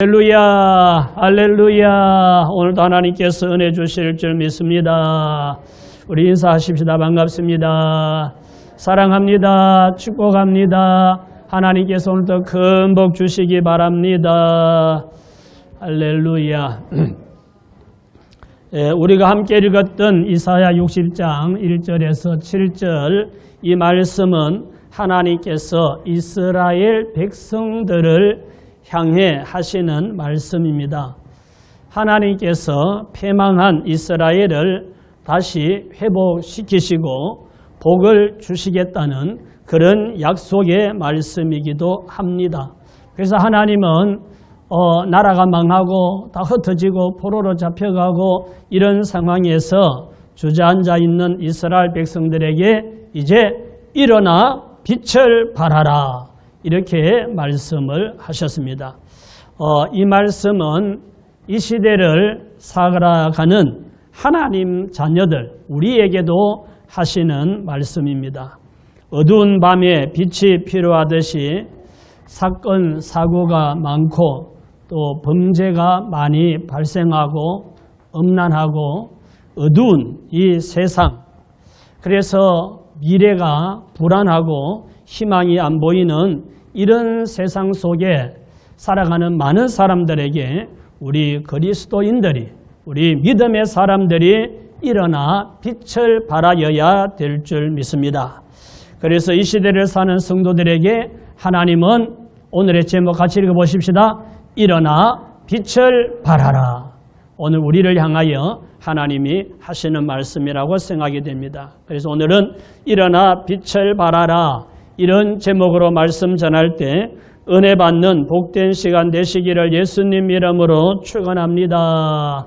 할렐루야, 할렐루야. 오늘도 하나님께서 은혜 주실 줄 믿습니다. 우리 인사하십시다. 반갑습니다. 사랑합니다. 축복합니다. 하나님께서 오늘도 큰 복 주시기 바랍니다. 할렐루야. 우리가 함께 읽었던 이사야 60장 1절에서 7절 이 말씀은 하나님께서 이스라엘 백성들을 향해 하시는 말씀입니다. 하나님께서 패망한 이스라엘을 다시 회복시키시고 복을 주시겠다는 그런 약속의 말씀이기도 합니다. 그래서 하나님은 나라가 망하고 다 흩어지고 포로로 잡혀가고 이런 상황에서 주저앉아 있는 이스라엘 백성들에게 이제 일어나 빛을 발하라 이렇게 말씀을 하셨습니다. 이 말씀은 이 시대를 살아가는 하나님 자녀들 우리에게도 하시는 말씀입니다. 어두운 밤에 빛이 필요하듯이 사건 사고가 많고 또 범죄가 많이 발생하고 음란하고 어두운 이 세상, 그래서 미래가 불안하고 희망이 안 보이는 이런 세상 속에 살아가는 많은 사람들에게 우리 그리스도인들이, 우리 믿음의 사람들이 일어나 빛을 발하여야 될 줄 믿습니다. 그래서 이 시대를 사는 성도들에게 하나님은 오늘의 제목 같이 읽어보십시다. 일어나 빛을 발하라. 오늘 우리를 향하여 하나님이 하시는 말씀이라고 생각이 됩니다. 그래서 오늘은 일어나 빛을 발하라 이런 제목으로 말씀 전할 때 은혜 받는 복된 시간 되시기를 예수님 이름으로 축원합니다.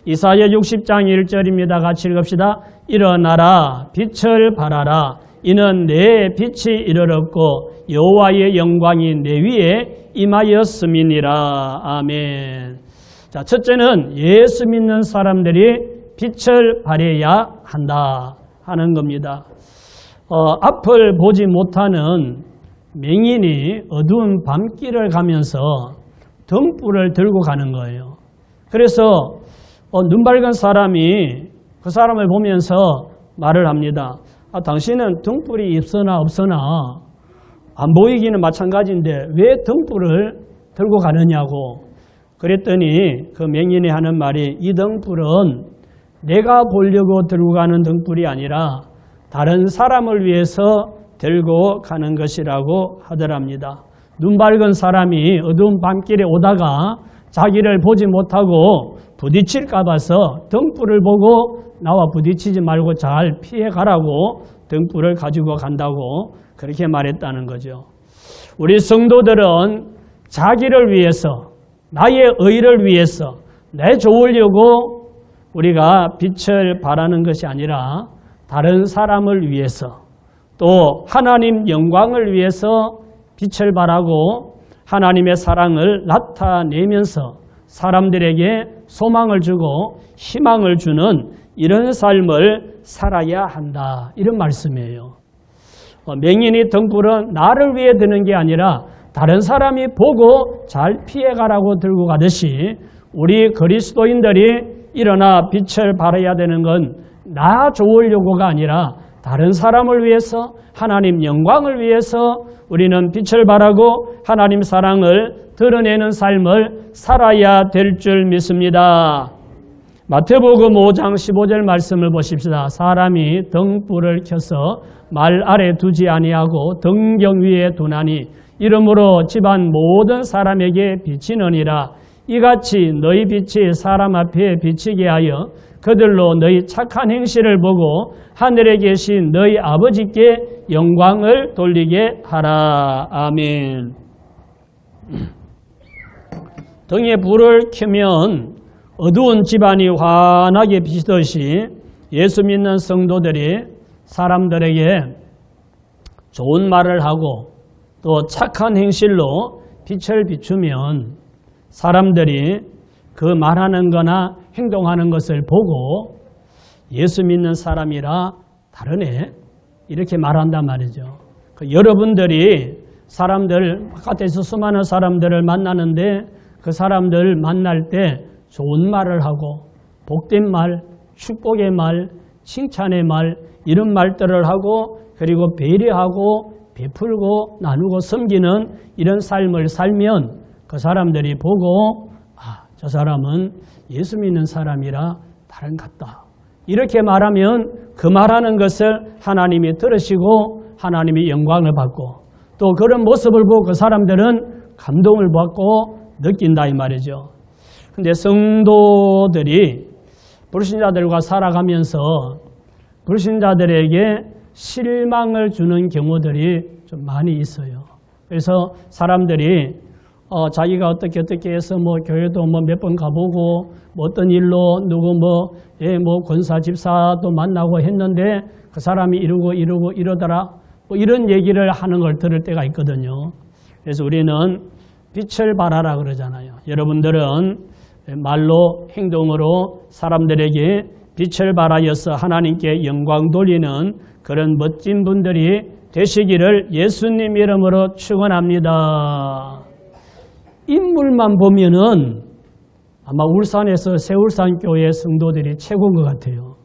이사야 60장 1절입니다. 같이 읽읍시다. 일어나라 빛을 발하라 이는 내 빛이 이르렀고 여호와의 영광이 내 위에 임하였음이니라. 아멘. 자, 첫째는 예수 믿는 사람들이 빛을 발해야 한다 하는 겁니다. 앞을 보지 못하는 맹인이 어두운 밤길을 가면서 등불을 들고 가는 거예요. 그래서 눈 밝은 사람이 그 사람을 보면서 말을 합니다. 당신은 등불이 있으나 없으나 안 보이기는 마찬가지인데 왜 등불을 들고 가느냐고. 그랬더니 그 맹인이 하는 말이 이 등불은 내가 보려고 들고 가는 등불이 아니라 다른 사람을 위해서 들고 가는 것이라고 하더랍니다. 눈 밝은 사람이 어두운 밤길에 오다가 자기를 보지 못하고 부딪힐까 봐서 등불을 보고 나와 부딪히지 말고 잘 피해가라고 등불을 가지고 간다고 그렇게 말했다는 거죠. 우리 성도들은 자기를 위해서, 나의 의를 위해서, 내 좋으려고 우리가 빛을 발하는 것이 아니라 다른 사람을 위해서 또 하나님 영광을 위해서 빛을 발하고 하나님의 사랑을 나타내면서 사람들에게 소망을 주고 희망을 주는 이런 삶을 살아야 한다. 이런 말씀이에요. 맹인이 등불은 나를 위해 드는 게 아니라 다른 사람이 보고 잘 피해가라고 들고 가듯이 우리 그리스도인들이 일어나 빛을 발해야 되는 건 나 좋으려고가 아니라 다른 사람을 위해서 하나님 영광을 위해서 우리는 빛을 발하고 하나님 사랑을 드러내는 삶을 살아야 될 줄 믿습니다. 마태복음 5장 15절 말씀을 보십시다. 사람이 등불을 켜서 말 아래 두지 아니하고 등경 위에 두나니 이러므로 집안 모든 사람에게 비치느니라. 이같이 너희 빛이 사람 앞에 비치게 하여 그들로 너희 착한 행실을 보고 하늘에 계신 너희 아버지께 영광을 돌리게 하라. 아멘. 등에 불을 켜면 어두운 집안이 환하게 비치듯이 예수 믿는 성도들이 사람들에게 좋은 말을 하고 또 착한 행실로 빛을 비추면 사람들이 그 말하는 거나 행동하는 것을 보고 예수 믿는 사람이라 다르네 이렇게 말한단 말이죠. 여러분들이 사람들 바깥에서 수많은 사람들을 만나는데 그 사람들 만날 때 좋은 말을 하고 복된 말, 축복의 말, 칭찬의 말 이런 말들을 하고 그리고 배려하고 베풀고 나누고 섬기는 이런 삶을 살면 그 사람들이 보고 저 사람은 예수 믿는 사람이라 다른 같다. 이렇게 말하면 그 말하는 것을 하나님이 들으시고 하나님이 영광을 받고 또 그런 모습을 보고 그 사람들은 감동을 받고 느낀다 이 말이죠. 근데 성도들이 불신자들과 살아가면서 불신자들에게 실망을 주는 경우들이 좀 많이 있어요. 그래서 사람들이 자기가 어떻게 해서 교회도 몇 번 가보고 어떤 일로 누구 권사 집사도 만나고 했는데 그 사람이 이러더라 이런 얘기를 하는 걸 들을 때가 있거든요. 그래서 우리는 빛을 발하라 그러잖아요. 여러분들은 말로 행동으로 사람들에게 빛을 발하여서 하나님께 영광 돌리는 그런 멋진 분들이 되시기를 예수님 이름으로 축원합니다. 인물만 보면은 아마 울산에서 새울산교회 성도들이 최고인 것 같아요.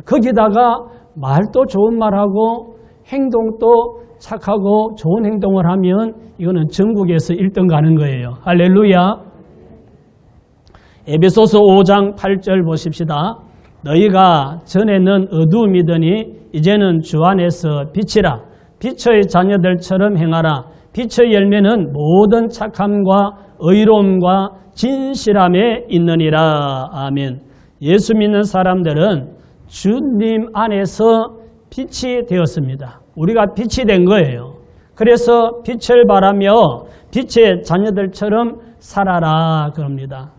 거기다가 말도 좋은 말하고 행동도 착하고 좋은 행동을 하면 이거는 전국에서 1등 가는 거예요. 할렐루야. 에베소서 5장 8절 보십시다. 너희가 전에는 어두움이더니 이제는 주 안에서 빛이라. 빛의 자녀들처럼 행하라. 빛의 열매는 모든 착함과 의로움과 진실함에 있느니라. 아멘. 예수 믿는 사람들은 주님 안에서 빛이 되었습니다. 우리가 빛이 된 거예요. 그래서 빛을 발하며 빛의 자녀들처럼 살아라 그럽니다.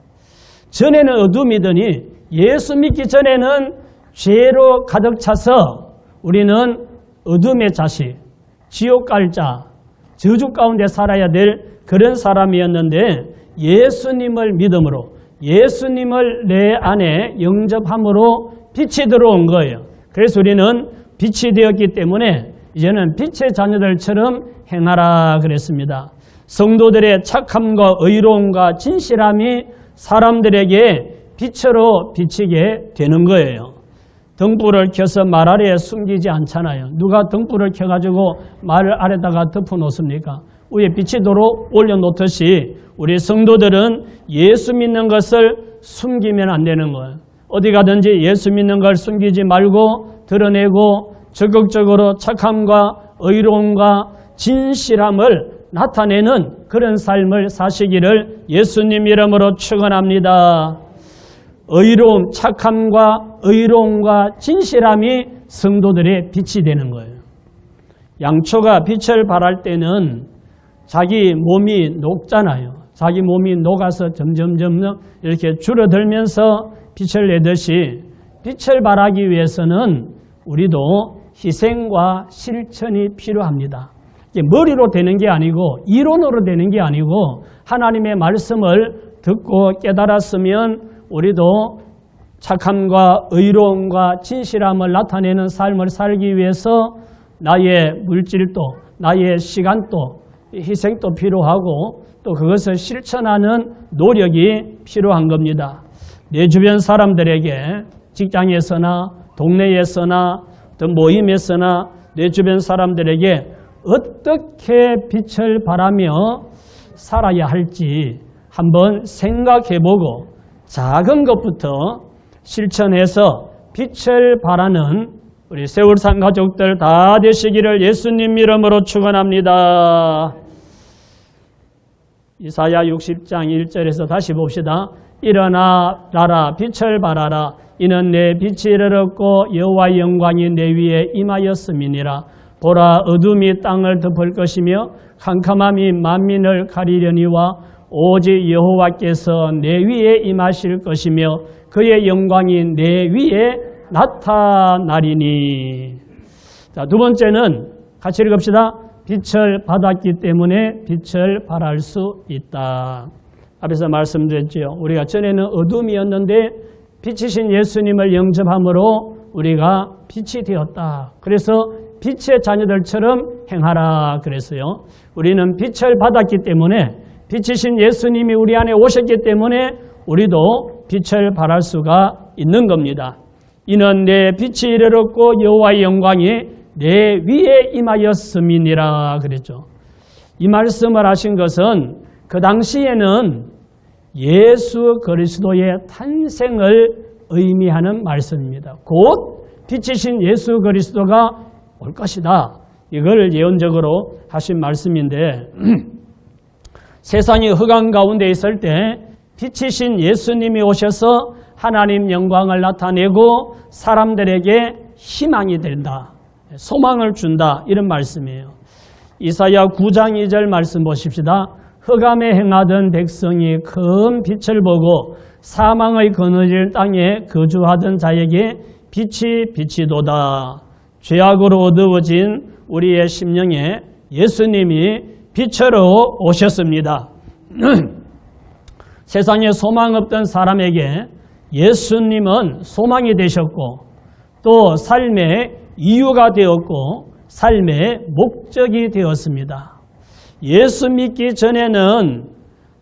전에는 어둠이더니 예수 믿기 전에는 죄로 가득 차서 우리는 어둠의 자식, 지옥 갈 자, 저주 가운데 살아야 될 그런 사람이었는데 예수님을 믿음으로 예수님을 내 안에 영접함으로 빛이 들어온 거예요. 그래서 우리는 빛이 되었기 때문에 이제는 빛의 자녀들처럼 행하라 그랬습니다. 성도들의 착함과 의로움과 진실함이 사람들에게 빛으로 비치게 되는 거예요. 등불을 켜서 말 아래에 숨기지 않잖아요. 누가 등불을 켜가지고 말 아래다가 덮어놓습니까? 위에 빛이 도록 올려놓듯이 우리 성도들은 예수 믿는 것을 숨기면 안 되는 거예요. 어디 가든지 예수 믿는 걸 숨기지 말고 드러내고 적극적으로 착함과 의로움과 진실함을 나타내는 그런 삶을 사시기를 예수님 이름으로 축원합니다. 의로움, 착함과 의로움과 진실함이 성도들의 빛이 되는 거예요. 양초가 빛을 발할 때는 자기 몸이 녹잖아요. 자기 몸이 녹아서 점점점 이렇게 줄어들면서 빛을 내듯이 빛을 발하기 위해서는 우리도 희생과 실천이 필요합니다. 이게 머리로 되는 게 아니고 이론으로 되는 게 아니고 하나님의 말씀을 듣고 깨달았으면 우리도 착함과 의로움과 진실함을 나타내는 삶을 살기 위해서 나의 물질도 나의 시간도 희생도 필요하고 또 그것을 실천하는 노력이 필요한 겁니다. 내 주변 사람들에게 직장에서나 동네에서나 또 모임에서나 내 주변 사람들에게 어떻게 빛을 발하며 살아야 할지 한번 생각해보고 작은 것부터 실천해서 빛을 발하는 우리 세월산 가족들 다 되시기를 예수님 이름으로 축원합니다. 이사야 60장 1절에서 다시 봅시다. 일어나 나라 빛을 발하라. 이는 내 빛이 이르렀고 여호와의 영광이 내 위에 임하였음이니라. 보라 어둠이 땅을 덮을 것이며 캄캄함이 만민을 가리려니와 오직 여호와께서 내 위에 임하실 것이며 그의 영광이 내 위에 나타나리니. 자, 두 번째는 같이 읽읍시다. 빛을 받았기 때문에 빛을 발할 수 있다. 앞에서 말씀드렸죠. 우리가 전에는 어둠이었는데 빛이신 예수님을 영접함으로 우리가 빛이 되었다. 그래서 빛의 자녀들처럼 행하라 그랬어요. 우리는 빛을 받았기 때문에 빛이신 예수님이 우리 안에 오셨기 때문에 우리도 빛을 발할 수가 있는 겁니다. 이는 내 빛이 이르렀고 여호와의 영광이 내 위에 임하였음이니라 그랬죠. 이 말씀을 하신 것은 그 당시에는 예수 그리스도의 탄생을 의미하는 말씀입니다. 곧 빛이신 예수 그리스도가 올 것이다. 이걸 예언적으로 하신 말씀인데 세상이 흑암 가운데 있을 때 빛이신 예수님이 오셔서 하나님 영광을 나타내고 사람들에게 희망이 된다. 소망을 준다. 이런 말씀이에요. 이사야 9장 2절 말씀 보십시다. 흑암에 행하던 백성이 큰 빛을 보고 사망의 그늘질 땅에 거주하던 자에게 빛이 비치도다. 죄악으로 어두워진 우리의 심령에 예수님이 빛으로 오셨습니다. 세상에 소망 없던 사람에게 예수님은 소망이 되셨고 또 삶의 이유가 되었고 삶의 목적이 되었습니다. 예수 믿기 전에는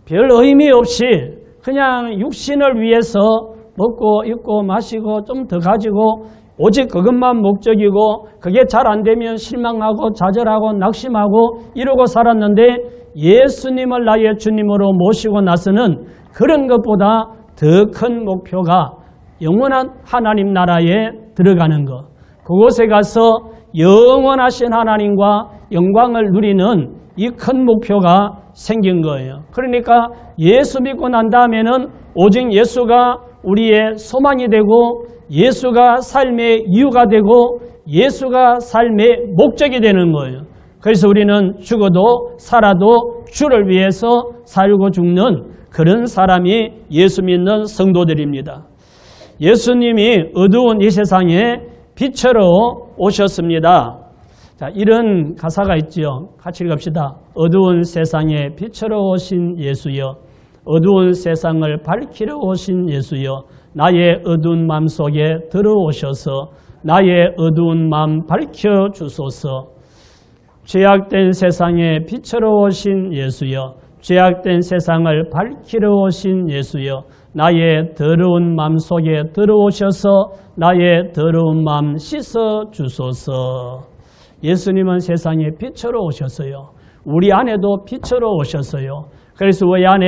별 의미 없이 그냥 육신을 위해서 먹고 입고 마시고 좀 더 가지고 오직 그것만 목적이고 그게 잘 안 되면 실망하고 좌절하고 낙심하고 이러고 살았는데 예수님을 나의 주님으로 모시고 나서는 그런 것보다 더 큰 목표가 영원한 하나님 나라에 들어가는 것. 그곳에 가서 영원하신 하나님과 영광을 누리는 이 큰 목표가 생긴 거예요. 그러니까 예수 믿고 난 다음에는 오직 예수가 우리의 소망이 되고 예수가 삶의 이유가 되고 예수가 삶의 목적이 되는 거예요. 그래서 우리는 죽어도 살아도 주를 위해서 살고 죽는 그런 사람이 예수 믿는 성도들입니다. 예수님이 어두운 이 세상에 빛으로 오셨습니다. 자, 이런 가사가 있죠. 같이 읽읍시다. 어두운 세상에 빛으로 오신 예수여, 어두운 세상을 밝히러 오신 예수여, 나의 어두운 마음 속에 들어오셔서 나의 어두운 마음 밝혀주소서. 죄악된 세상에 빛으로 오신 예수여, 죄악된 세상을 밝히러 오신 예수여, 나의 더러운 마음 속에 들어오셔서 나의 더러운 마음 씻어주소서. 예수님은 세상에 빛으로 오셨어요. 우리 안에도 빛으로 오셨어요. 그래서 우리 안에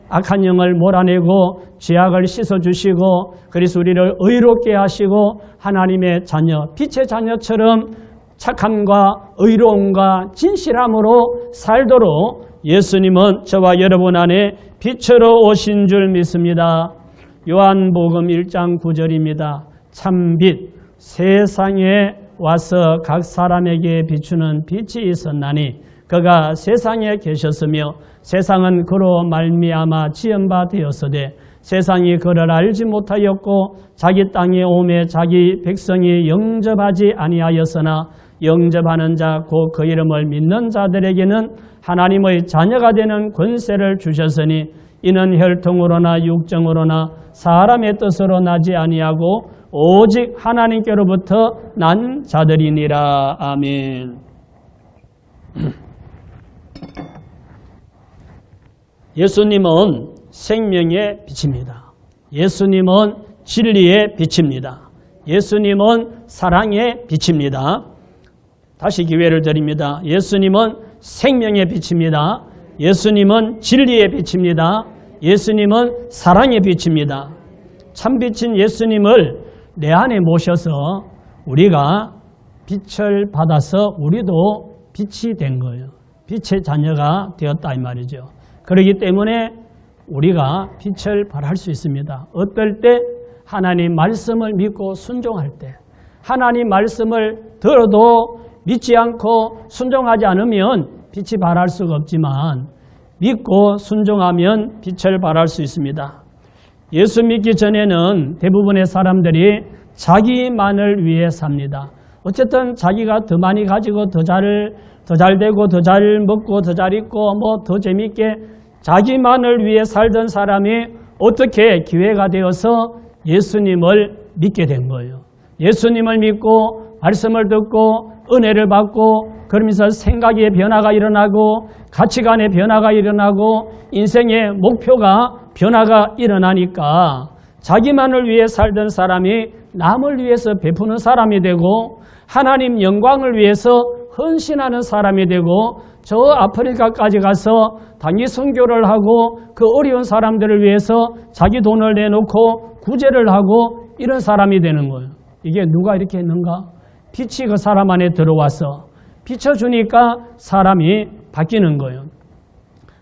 악한 영을 몰아내고 죄악을 씻어주시고 그래서 우리를 의롭게 하시고 하나님의 자녀, 빛의 자녀처럼 착함과 의로움과 진실함으로 살도록 예수님은 저와 여러분 안에 빛으로 오신 줄 믿습니다. 요한복음 1장 9절입니다. 참빛 세상에 와서 각 사람에게 비추는 빛이 있었나니 그가 세상에 계셨으며 세상은 그로 말미암아 지은 바 되었으되 세상이 그를 알지 못하였고 자기 땅에 오매 자기 백성이 영접하지 아니하였으나 영접하는 자 곧 그 이름을 믿는 자들에게는 하나님의 자녀가 되는 권세를 주셨으니 이는 혈통으로나 육정으로나 사람의 뜻으로 나지 아니하고 오직 하나님께로부터 난 자들이니라. 아멘. 예수님은 생명의 빛입니다. 예수님은 진리의 빛입니다. 예수님은 사랑의 빛입니다. 다시 기회를 드립니다. 예수님은 생명의 빛입니다. 예수님은 진리의 빛입니다. 예수님은 사랑의 빛입니다. 참빛인 예수님을 내 안에 모셔서 우리가 빛을 받아서 우리도 빛이 된 거예요. 빛의 자녀가 되었다 이 말이죠. 그렇기 때문에 우리가 빛을 발할 수 있습니다. 어떨 때? 하나님 말씀을 믿고 순종할 때. 하나님 말씀을 들어도 믿지 않고 순종하지 않으면 빛이 발할 수가 없지만 믿고 순종하면 빛을 발할 수 있습니다. 예수 믿기 전에는 대부분의 사람들이 자기만을 위해 삽니다. 어쨌든 자기가 더 많이 가지고 더 잘 되고 더 잘 먹고 더 잘 입고 뭐 더 재밌게 자기만을 위해 살던 사람이 어떻게 기회가 되어서 예수님을 믿게 된 거예요. 예수님을 믿고 말씀을 듣고 은혜를 받고 그러면서 생각의 변화가 일어나고 가치관의 변화가 일어나고 인생의 목표가 변화가 일어나니까 자기만을 위해 살던 사람이 남을 위해서 베푸는 사람이 되고 하나님 영광을 위해서 헌신하는 사람이 되고 저 아프리카까지 가서 단기 선교를 하고 그 어려운 사람들을 위해서 자기 돈을 내놓고 구제를 하고 이런 사람이 되는 거예요. 이게 누가 이렇게 했는가? 빛이 그 사람 안에 들어와서 비춰주니까 사람이 바뀌는 거예요.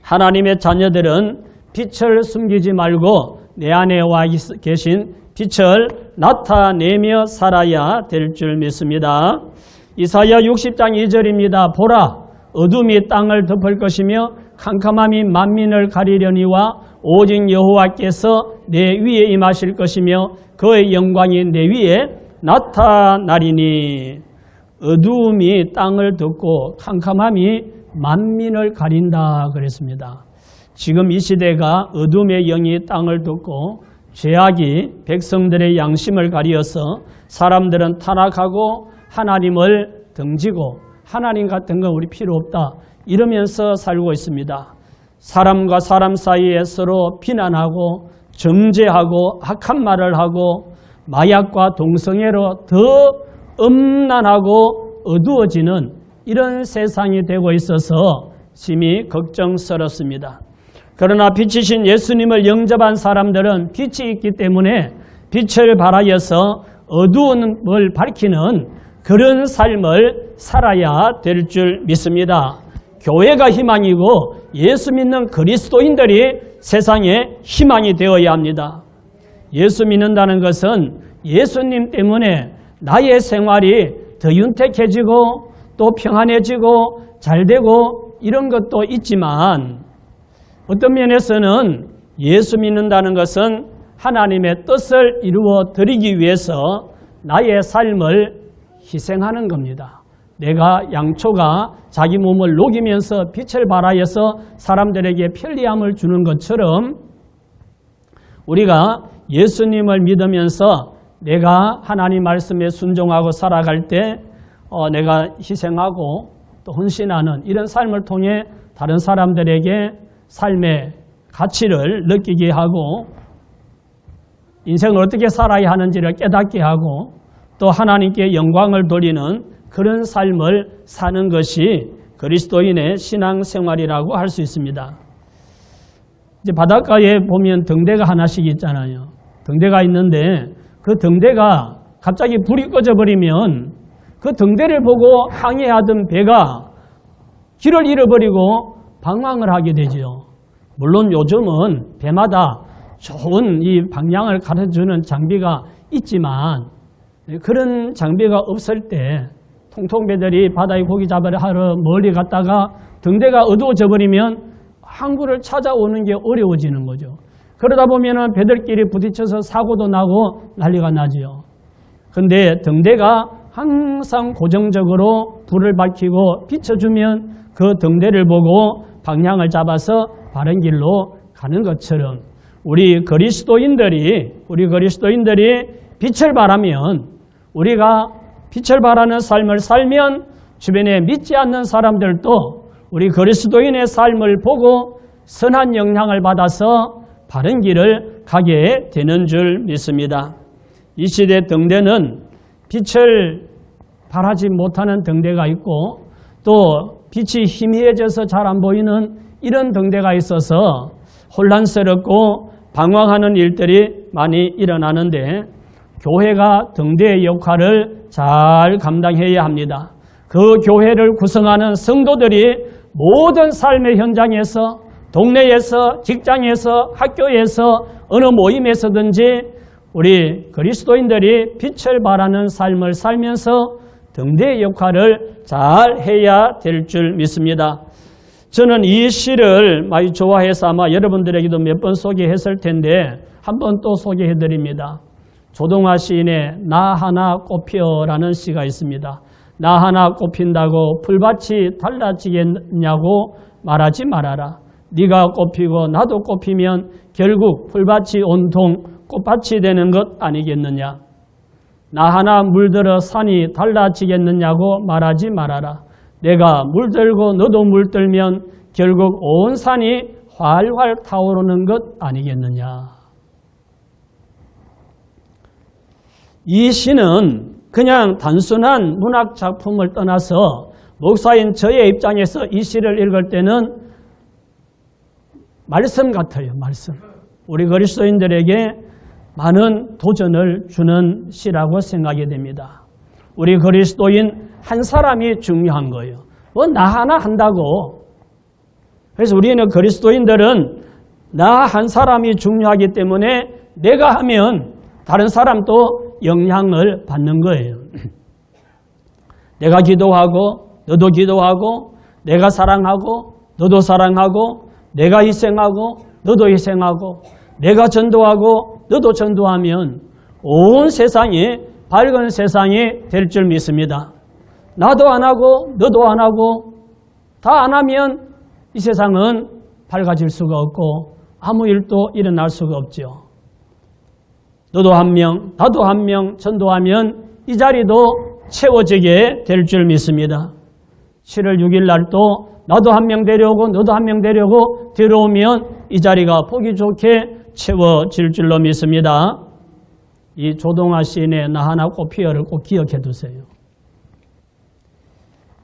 하나님의 자녀들은 빛을 숨기지 말고 내 안에 와 계신 빛을 나타내며 살아야 될 줄 믿습니다. 이사야 60장 2절입니다. 보라, 어둠이 땅을 덮을 것이며 캄캄함이 만민을 가리려니와 오직 여호와께서 내 위에 임하실 것이며 그의 영광이 내 위에 나타나리니. 어두움이 땅을 덮고 캄캄함이 만민을 가린다 그랬습니다. 지금 이 시대가 어둠의 영이 땅을 덮고 죄악이 백성들의 양심을 가리어서 사람들은 타락하고 하나님을 등지고 하나님 같은 건 우리 필요 없다 이러면서 살고 있습니다. 사람과 사람 사이에 서로 비난하고 정죄하고 악한 말을 하고 마약과 동성애로 더 음란하고 어두워지는 이런 세상이 되고 있어서 심히 걱정스럽습니다. 그러나 빛이신 예수님을 영접한 사람들은 빛이 있기 때문에 빛을 발하여서 어두움을 밝히는 그런 삶을 살아야 될 줄 믿습니다. 교회가 희망이고 예수 믿는 그리스도인들이 세상에 희망이 되어야 합니다. 예수 믿는다는 것은 예수님 때문에 나의 생활이 더 윤택해지고 또 평안해지고 잘되고 이런 것도 있지만 어떤 면에서는 예수 믿는다는 것은 하나님의 뜻을 이루어 드리기 위해서 나의 삶을 희생하는 겁니다. 내가 양초가 자기 몸을 녹이면서 빛을 발하여서 사람들에게 편리함을 주는 것처럼 우리가 예수님을 믿으면서 내가 하나님 말씀에 순종하고 살아갈 때 내가 희생하고 또 헌신하는 이런 삶을 통해 다른 사람들에게 삶의 가치를 느끼게 하고 인생을 어떻게 살아야 하는지를 깨닫게 하고 또 하나님께 영광을 돌리는 그런 삶을 사는 것이 그리스도인의 신앙생활이라고 할 수 있습니다. 이제 바닷가에 보면 등대가 하나씩 있잖아요. 등대가 있는데 그 등대가 갑자기 불이 꺼져버리면 그 등대를 보고 항해하던 배가 길을 잃어버리고 방황을 하게 되죠. 물론 요즘은 배마다 좋은 이 방향을 가르쳐주는 장비가 있지만 그런 장비가 없을 때 통통배들이 바다에 고기 잡으러 하러 멀리 갔다가 등대가 어두워져 버리면 항구를 찾아오는 게 어려워지는 거죠. 그러다 보면은 배들끼리 부딪혀서 사고도 나고 난리가 나지요. 근데 등대가 항상 고정적으로 불을 밝히고 비춰주면 그 등대를 보고 방향을 잡아서 바른 길로 가는 것처럼 우리 그리스도인들이 빛을 발하면 우리가 빛을 발하는 삶을 살면 주변에 믿지 않는 사람들도 우리 그리스도인의 삶을 보고 선한 영향을 받아서 바른 길을 가게 되는 줄 믿습니다. 이 시대 등대는 빛을 발하지 못하는 등대가 있고 또 빛이 희미해져서 잘 안 보이는 이런 등대가 있어서 혼란스럽고 방황하는 일들이 많이 일어나는데 교회가 등대의 역할을 잘 감당해야 합니다. 그 교회를 구성하는 성도들이 모든 삶의 현장에서 동네에서 직장에서 학교에서 어느 모임에서든지 우리 그리스도인들이 빛을 발하는 삶을 살면서 등대의 역할을 잘 해야 될 줄 믿습니다. 저는 이 시를 많이 좋아해서 아마 여러분들에게도 몇 번 소개했을 텐데 한 번 또 소개해 드립니다. 조동아 시인의 나 하나 꽃피어라는 시가 있습니다. 나 하나 꽃핀다고 풀밭이 달라지겠냐고 말하지 말아라. 네가 꽃피고 나도 꽃피면 결국 풀밭이 온통 꽃밭이 되는 것 아니겠느냐. 나 하나 물들어 산이 달라지겠느냐고 말하지 말아라. 내가 물들고 너도 물들면 결국 온 산이 활활 타오르는 것 아니겠느냐. 이 시는 그냥 단순한 문학 작품을 떠나서 목사인 저의 입장에서 이 시를 읽을 때는 말씀 같아요. 말씀. 우리 그리스도인들에게 많은 도전을 주는 시라고 생각이 됩니다. 우리 그리스도인 한 사람이 중요한 거예요. 뭐 나 하나 한다고. 그래서 우리는 그리스도인들은 나 한 사람이 중요하기 때문에 내가 하면 다른 사람도 영향을 받는 거예요. 내가 기도하고 너도 기도하고 내가 사랑하고 너도 사랑하고 내가 희생하고 너도 희생하고 내가 전도하고 너도 전도하면 온 세상이 밝은 세상이 될 줄 믿습니다. 나도 안 하고 너도 안 하고 다 안 하면 이 세상은 밝아질 수가 없고 아무 일도 일어날 수가 없죠. 너도 한 명, 나도 한 명 전도하면 이 자리도 채워지게 될 줄 믿습니다. 7월 6일 날도 나도 한 명 데려오고 너도 한 명 데려오고 들어오면 이 자리가 보기 좋게 채워질 줄로 믿습니다. 이 조동아 시인의 나 하나 꽃피어를 꼭 기억해 두세요.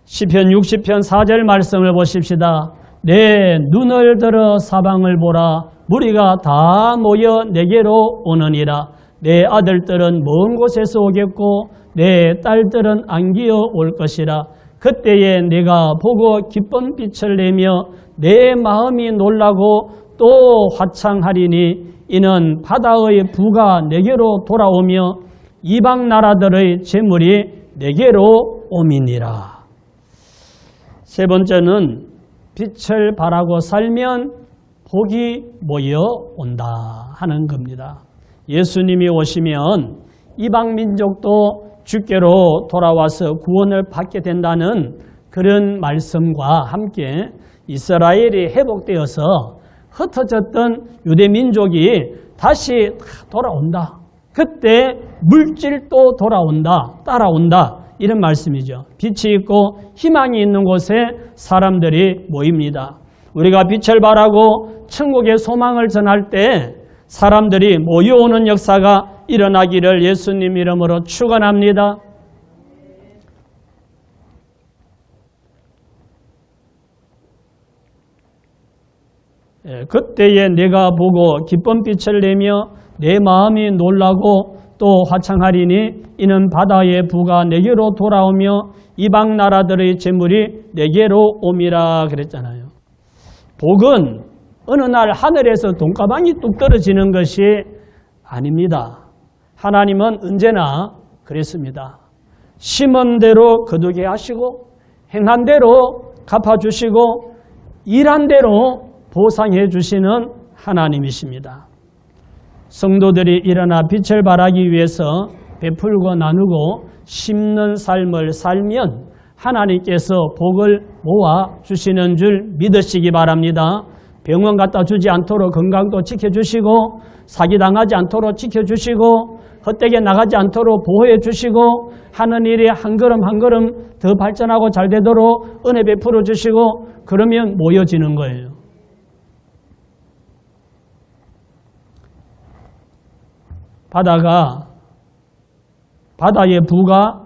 시편 60편 4절 말씀을 보십시다. 내 눈을 들어 사방을 보라. 무리가 다 모여 내게로 오느니라. 내 아들들은 먼 곳에서 오겠고 내 딸들은 안기어 올 것이라. 그때에 내가 보고 기쁜 빛을 내며 내 마음이 놀라고 또 화창하리니 이는 바다의 부가 내게로 돌아오며 이방 나라들의 재물이 내게로 옴이니라. 세 번째는 빛을 바라고 살면 복이 모여온다 하는 겁니다. 예수님이 오시면 이방 민족도 주께로 돌아와서 구원을 받게 된다는 그런 말씀과 함께 이스라엘이 회복되어서 흩어졌던 유대 민족이 다시 돌아온다. 그때 물질도 돌아온다, 따라온다. 이런 말씀이죠. 빛이 있고 희망이 있는 곳에 사람들이 모입니다. 우리가 빛을 바라고 천국의 소망을 전할 때 사람들이 모여오는 역사가 일어나기를 예수님 이름으로 축원합니다. 그때에 내가 보고 기쁜 빛을 내며 내 마음이 놀라고 또 화창하리니 이는 바다의 부가 내게로 돌아오며 이방 나라들의 재물이 내게로 옴이라 그랬잖아요. 복은 어느 날 하늘에서 돈가방이 뚝 떨어지는 것이 아닙니다. 하나님은 언제나 그랬습니다. 심은 대로 거두게 하시고 행한 대로 갚아주시고 일한 대로 보상해 주시는 하나님이십니다. 성도들이 일어나 빛을 발하기 위해서 베풀고 나누고 심는 삶을 살면 하나님께서 복을 모아 주시는 줄 믿으시기 바랍니다. 병원 갖다 주지 않도록 건강도 지켜주시고 사기당하지 않도록 지켜주시고 헛되게 나가지 않도록 보호해 주시고 하는 일이 한 걸음 한 걸음 더 발전하고 잘 되도록 은혜 베풀어 주시고 그러면 모여지는 거예요. 바다의 부가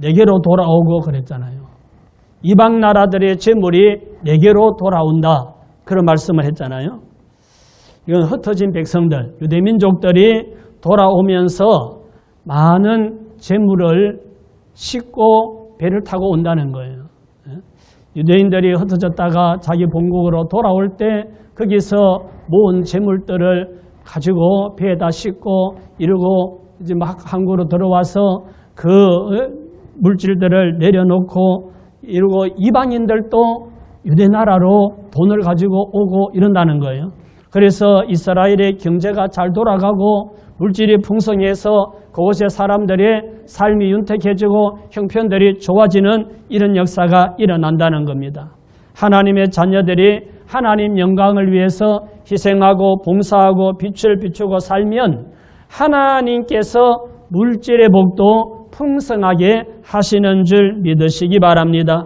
내게로 돌아오고 그랬잖아요. 이방 나라들의 재물이 내게로 돌아온다. 그런 말씀을 했잖아요. 이건 흩어진 백성들, 유대민족들이 돌아오면서 많은 재물을 싣고 배를 타고 온다는 거예요. 유대인들이 흩어졌다가 자기 본국으로 돌아올 때 거기서 모은 재물들을 가지고 배에다 싣고 이러고 이제 막 항구로 들어와서 그 물질들을 내려놓고 이러고 이방인들도 유대 나라로 돈을 가지고 오고 이런다는 거예요. 그래서 이스라엘의 경제가 잘 돌아가고 물질이 풍성해서 그곳의 사람들의 삶이 윤택해지고 형편들이 좋아지는 이런 역사가 일어난다는 겁니다. 하나님의 자녀들이 하나님 영광을 위해서 희생하고 봉사하고 빛을 비추고 살면 하나님께서 물질의 복도 풍성하게 하시는 줄 믿으시기 바랍니다.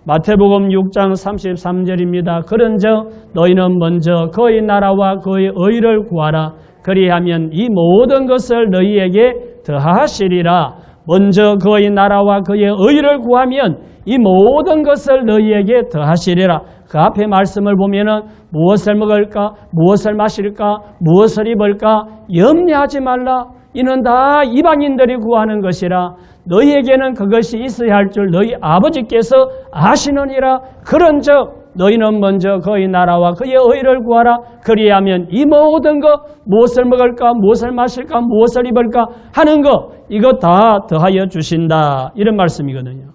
마태복음 6장 33절입니다. 그런즉 너희는 먼저 그의 나라와 그의 의를 구하라. 그리하면 이 모든 것을 너희에게 더하시리라. 먼저 그의 나라와 그의 의를 구하면 이 모든 것을 너희에게 더하시리라. 그 앞에 말씀을 보면은 무엇을 먹을까, 무엇을 마실까, 무엇을 입을까 염려하지 말라. 이는 다 이방인들이 구하는 것이라. 너희에게는 그것이 있어야 할 줄 너희 아버지께서 아시느니라. 그런즉 너희는 먼저 그의 나라와 그의 의를 구하라. 그리하면 이 모든 것, 무엇을 먹을까, 무엇을 마실까, 무엇을 입을까 하는 것, 이거 다 더하여 주신다. 이런 말씀이거든요.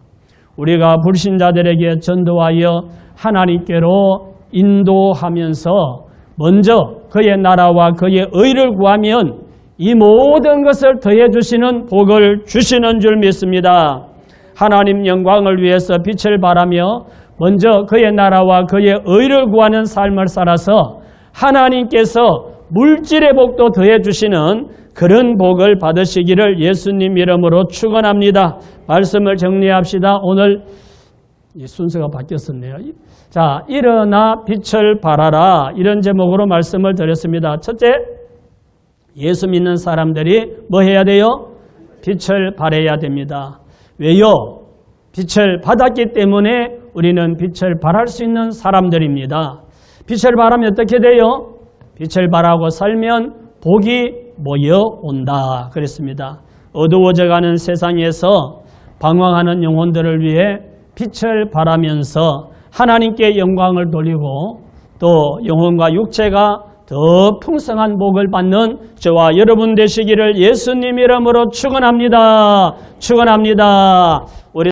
우리가 불신자들에게 전도하여 하나님께로 인도하면서 먼저 그의 나라와 그의 의를 구하면 이 모든 것을 더해 주시는 복을 주시는 줄 믿습니다. 하나님 영광을 위해서 빛을 발하며 먼저 그의 나라와 그의 의를 구하는 삶을 살아서 하나님께서 물질의 복도 더해 주시는 그런 복을 받으시기를 예수님 이름으로 축원합니다. 말씀을 정리합시다. 오늘 이 순서가 바뀌었었네요. 자, 일어나 빛을 발하라. 이런 제목으로 말씀을 드렸습니다. 첫째, 예수 믿는 사람들이 뭐 해야 돼요? 빛을 발해야 됩니다. 왜요? 빛을 받았기 때문에 우리는 빛을 발할 수 있는 사람들입니다. 빛을 발하면 어떻게 돼요? 빛을 발하고 살면 복이 모여온다 그랬습니다. 어두워져가는 세상에서 방황하는 영혼들을 위해 빛을 발하면서 하나님께 영광을 돌리고 또 영혼과 육체가 더 풍성한 복을 받는 저와 여러분 되시기를 예수님 이름으로 축원합니다. 축원합니다.